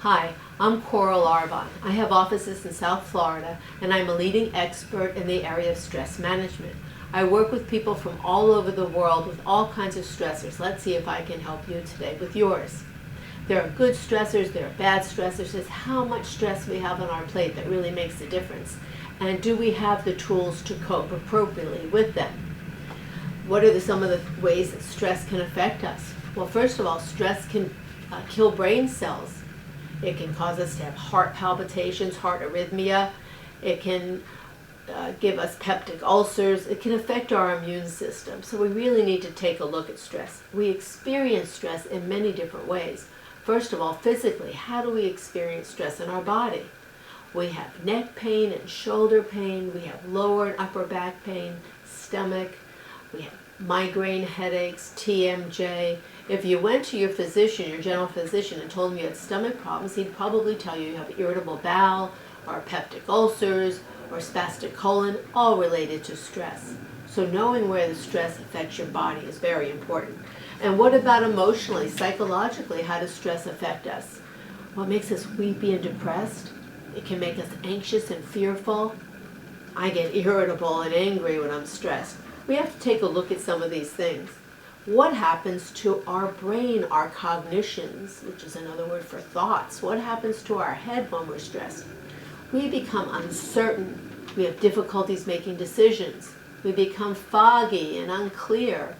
Hi, I'm Coral Arvon. I have offices in South Florida, and I'm a leading expert in the area of stress management. I work with people from all over the world with all kinds of stressors. Let's see if I can help you today with yours. There are good stressors, there are bad stressors. It's how much stress we have on our plate that really makes a difference. And do we have the tools to cope appropriately with them? What are some of the ways that stress can affect us? Well, first of all, stress can kill brain cells. It can cause us to have heart palpitations, heart arrhythmia. It can give us peptic ulcers. It can affect our immune system. So we really need to take a look at stress. We experience stress in many different ways. First of all, physically, how do we experience stress in our body? We have neck pain and shoulder pain. We have lower and upper back pain, stomach. We have migraine headaches, TMJ. If you went to your physician, your general physician, and told him you had stomach problems, he'd probably tell you have irritable bowel or peptic ulcers or spastic colon, all related to stress. So knowing where the stress affects your body is very important. And what about emotionally, psychologically, how does stress affect us? What makes us weepy and depressed? It can make us anxious and fearful. I get irritable and angry when I'm stressed. We have to take a look at some of these things. What happens to our brain, our cognitions, which is another word for thoughts? What happens to our head when we're stressed? We become uncertain. We have difficulties making decisions. We become foggy and unclear.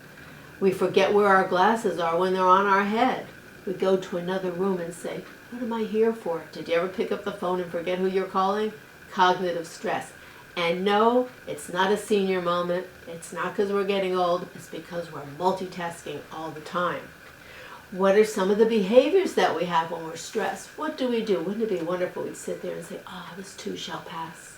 We forget where our glasses are when they're on our head. We go to another room and say, what am I here for? Did you ever pick up the phone and forget who you're calling? Cognitive stress. And no, it's not a senior moment. It's not because we're getting old. It's because we're multitasking all the time. What are some of the behaviors that we have when we're stressed? What do? Wouldn't it be wonderful we'd sit there and say, this too shall pass.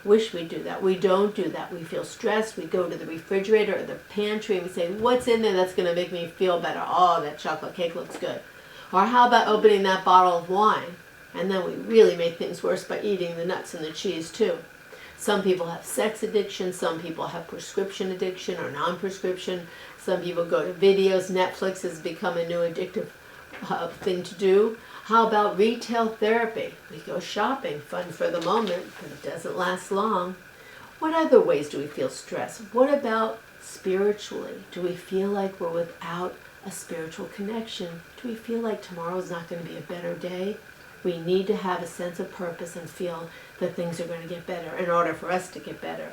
Wish we'd do that. We don't do that. We feel stressed. We go to the refrigerator or the pantry and we say, what's in there that's going to make me feel better? Oh, that chocolate cake looks good. Or how about opening that bottle of wine? And then we really make things worse by eating the nuts and the cheese too. Some people have sex addiction. Some people have prescription addiction or non-prescription. Some people go to videos. Netflix has become a new addictive thing to do. How about retail therapy? We go shopping, fun for the moment, but it doesn't last long. What other ways do we feel stress? What about spiritually? Do we feel like we're without a spiritual connection? Do we feel like tomorrow's not going to be a better day? We need to have a sense of purpose and feel that things are going to get better in order for us to get better.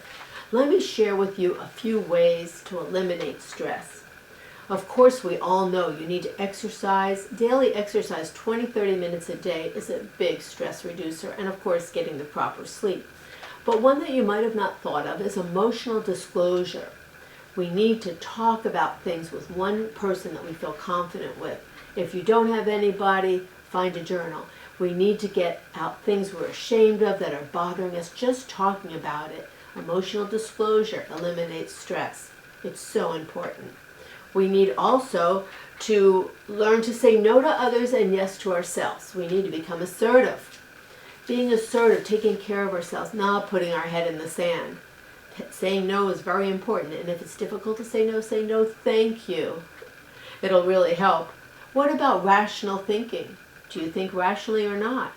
Let me share with you a few ways to eliminate stress. Of course, we all know you need to exercise. Daily exercise, 20-30 minutes a day, is a big stress reducer, and of course, getting the proper sleep. But one that you might have not thought of is emotional disclosure. We need to talk about things with one person that we feel confident with. If you don't have anybody, find a journal. We need to get out things we're ashamed of that are bothering us. Just talking about it. Emotional disclosure eliminates stress. It's so important. We need also to learn to say no to others and yes to ourselves. We need to become assertive. Being assertive, taking care of ourselves, not putting our head in the sand. Saying no is very important, and if it's difficult to say no, thank you. It'll really help. What about rational thinking? Do you think rationally or not?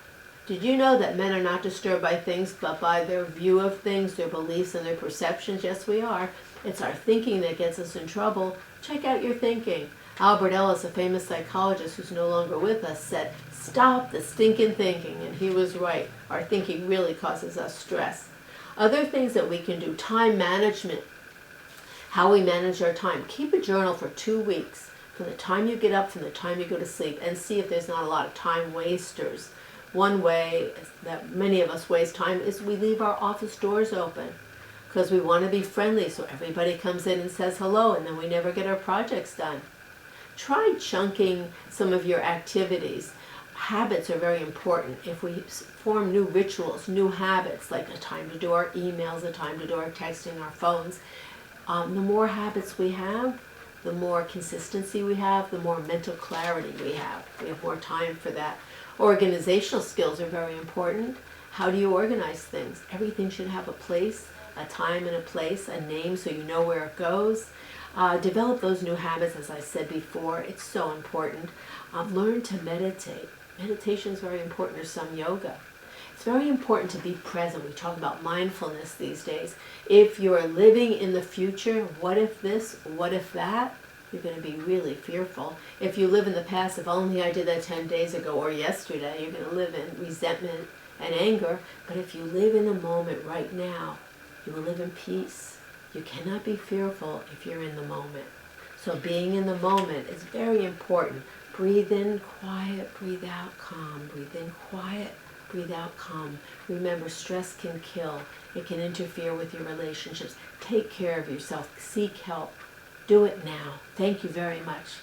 Did you know that men are not disturbed by things, but by their view of things, their beliefs, and their perceptions? Yes, we are. It's our thinking that gets us in trouble. Check out your thinking. Albert Ellis, a famous psychologist who's no longer with us, said, stop the stinking thinking, and he was right. Our thinking really causes us stress. Other things that we can do, time management, how we manage our time. Keep a journal for 2 weeks, from the time you get up, from the time you go to sleep, and see if there's not a lot of time wasters. One way that many of us waste time is we leave our office doors open because we want to be friendly so everybody comes in and says hello, and then we never get our projects done. Try chunking some of your activities. Habits are very important. If we form new rituals, new habits, like a time to do our emails, a time to do our texting, our phones, the more habits we have, the more consistency we have, the more mental clarity we have. We have more time for that. Organizational skills are very important. How do you organize things? Everything should have a place, a time and a place, a name so you know where it goes. Develop those new habits, as I said before. It's so important. Learn to meditate. Meditation is very important, or some yoga. It's very important to be present. We talk about mindfulness these days. If you're living in the future, what if this, what if that, you're going to be really fearful. If you live in the past, if only I did that 10 days ago or yesterday, you're going to live in resentment and anger. But if you live in the moment right now, you will live in peace. You cannot be fearful if you're in the moment. So being in the moment is very important. Breathe in, quiet, breathe out, calm. Breathe in, quiet, breathe out, calm. Remember, stress can kill. It can interfere with your relationships. Take care of yourself. Seek help. Do it now. Thank you very much.